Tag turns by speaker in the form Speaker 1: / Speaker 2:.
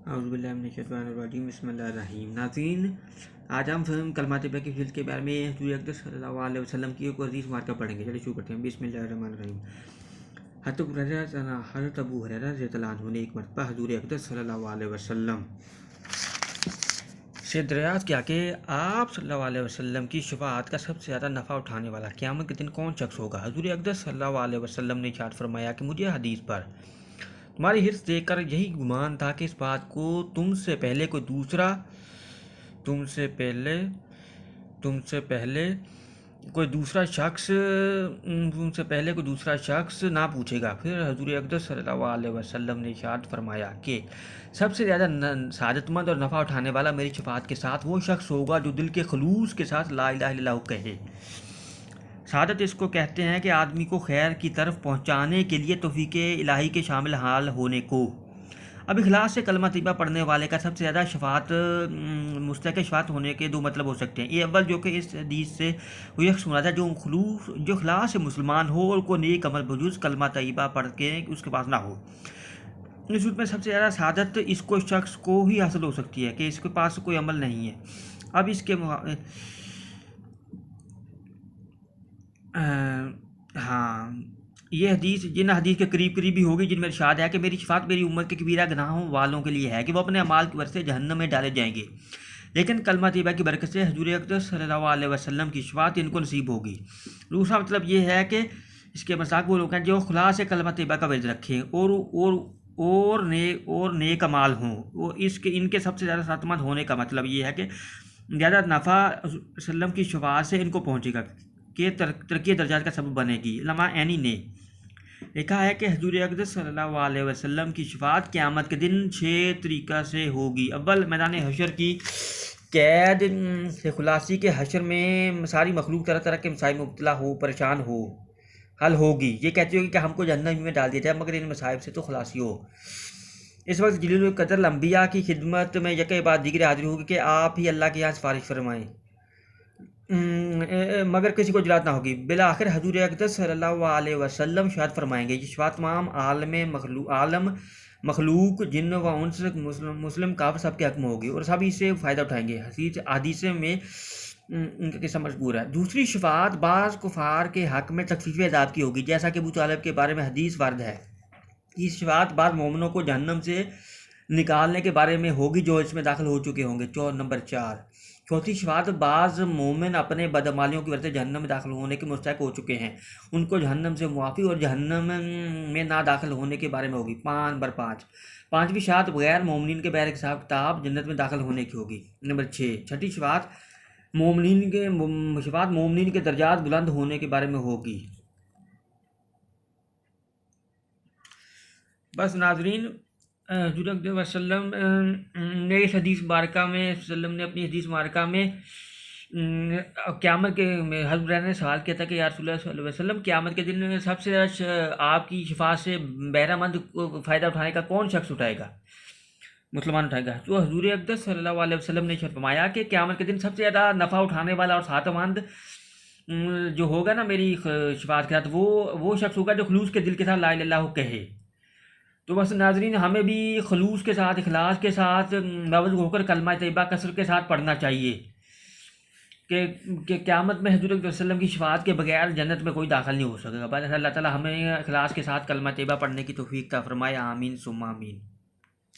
Speaker 1: اعوذ باللہ من الشیطان الرجیم بسم اللہ الرحیم ناظرین، آج ہم کلمہ طیبہ کی فضیلت کے بارے میں حضور اقدس صلی اللہ علیہ وسلم کی ایک عزیز مارکہ پڑھیں گے۔ چلیے شروع کرتے ہیں۔ بسم اللہ الرحمن الرحیم۔ حضرت ابو ہریرہ رضی اللہ عنہ نے ایک مرتبہ حضور اقدس صلی اللہ علیہ وسلم سے دریافت کیا کہ آپ صلی اللہ علیہ وسلم کی شفاعت کا سب سے زیادہ نفع اٹھانے والا قیامت کے دن کون شخص ہوگا؟ حضور اقدس صلی اللہ علیہ وسلم نے ارشاد فرمایا کہ مجھے حدیث پر تمہاری حرص دیکھ کر یہی گمان تھا کہ اس بات کو تم سے پہلے کوئی دوسرا شخص نہ پوچھے گا۔ پھر حضور اقدس صلی اللہ علیہ وسلم نے ارشاد فرمایا کہ سب سے زیادہ سعادت مند اور نفع اٹھانے والا میری شفاعت کے ساتھ وہ شخص ہوگا جو دل کے خلوص کے ساتھ لا الہ الا اللہ کہے۔ سعادت اس کو کہتے ہیں کہ آدمی کو خیر کی طرف پہنچانے کے لیے توفیق الہی کے شامل حال ہونے کو۔ اب اخلاص سے کلمہ طیبہ پڑھنے والے کا سب سے زیادہ مستحق شفاعت ہونے کے دو مطلب ہو سکتے ہیں۔ یہ اول جو کہ اس حدیث سے وہ شخص سنا تھا جو اخلاص سے مسلمان ہو اور کوئی نیک عمل بجز کلمہ طیبہ پڑھ کے اس کے پاس نہ ہو۔ اس صورت میں سب سے زیادہ سعادت اس کو شخص کو ہی حاصل ہو سکتی ہے کہ اس کے پاس کوئی عمل نہیں ہے۔ اب اس کے یہ حدیث جن حدیث کے قریبی ہوگی جن میں ارشاد ہے کہ میری شفاعت میری امت کے کبیرہ گناہوں والوں کے لیے ہے کہ وہ اپنے اعمال کی وجہ سے جہنم میں ڈالے جائیں گے، لیکن کلمہ طیبہ کی برکت سے حضور اقدس صلی اللہ علیہ وسلم کی شفاعت ان کو نصیب ہوگی۔ دوسرا مطلب یہ ہے کہ اس کے مذاق وہ لوگ ہیں جو خلاص سے کلمہ طیبہ کا ورد رکھیں اور نیک اعمال ہوں۔ ان کے سب سے زیادہ سعادت مند ہونے کا مطلب یہ ہے کہ زیادہ نفع وسلم کی شفاعت سے ان کو پہنچے گا کہ ترقی درجات کا سبب بنے گی۔ علامہ عینی نے لکھا ہے کہ حضور اقدس صلی اللہ علیہ وسلم کی شفاعت قیامت کے دن 6 طریقہ سے ہوگی۔ اول، میدان حشر کی قید سے خلاصی کے حشر میں ساری مخلوق طرح طرح کے مسائل مبتلا ہو، پریشان ہو، حل ہوگی۔ یہ کہتی ہوگی کہ ہم کو جہنم میں ڈال دیا جائے مگر ان مصائب سے تو خلاصی ہو۔ اس وقت جلیل القدر انبیاء کی خدمت میں یکے بعد دیگر حاضر ہوگی کہ آپ ہی اللہ کے یہاں سفارش فرمائیں، مگر کسی کو جرات نہ ہوگی۔ بالآخر حضور اقدس صلی اللہ علیہ وسلم شفاعت فرمائیں گے۔ یہ شفاعت تمام عالم مخلوق جن و انس مسلم کافر سب کے حق میں ہوگی اور سب اس سے فائدہ اٹھائیں گے۔ حدیث میں ان کا قصہ مذکور ہے۔ دوسری شفاعت بعض کفار کے حق میں تخفیف عذاب کی ہوگی، جیسا کہ ابو طالب کے بارے میں حدیث وارد ہے۔ اس شفاعت بعض مومنوں کو جہنم سے نکالنے کے بارے میں ہوگی جو اس میں داخل ہو چکے ہوں گے۔ نمبر 4، چوتھی شفاعت بعض مومن اپنے بدعمالیوں کی وجہ سے جہنم میں داخل ہونے کے مستحق ہو چکے ہیں، ان کو جہنم سے معافی اور جہنم میں نہ داخل ہونے کے بارے میں ہوگی۔ نمبر 5، پانچویں شفاعت غیر مومنین کے بغیر حساب کتاب جنت میں داخل ہونے کی ہوگی۔ نمبر 6، چھٹی شفاعت مومنین کے درجات بلند ہونے کے بارے میں ہوگی۔ بس ناظرین، حضور اقدس وسلم نے اس حدیث مبارکہ میں اپنی حدیث مبارکہ میں قیامت کے حضرت نے سوال کیا تھا کہ یا رسول اللہ صلی اللہ علیہ وسلم، قیامت کے دن سب سے زیادہ آپ کی شفاعت سے بہرہ مند فائدہ اٹھانے کا کون شخص اٹھائے گا، مسلمان اٹھائے گا؟ تو حضور اقدس صلی اللہ علیہ وسلم نے فرمایا کہ قیامت کے دن سب سے زیادہ نفع اٹھانے والا اور سعادت مند جو ہوگا نا میری شفاعت کے ساتھ، وہ شخص ہوگا جو خلوص کے دل کے ساتھ لا الہ الا اللہ کہے۔ تو بس ناظرین، ہمیں بھی خلوص کے ساتھ، اخلاص کے ساتھ مبلغ ہو کر کلمہ طیبہ کثرت کے ساتھ پڑھنا چاہیے کہ قیامت میں حضور صلی اللہ علیہ وسلم کی شفاعت کے بغیر جنت میں کوئی داخل نہیں ہو سکے گا۔ بس اللہ تعالیٰ ہمیں اخلاص کے ساتھ کلمہ طیبہ پڑھنے کی توفیق عطا فرمائے۔ آمین ثم آمین۔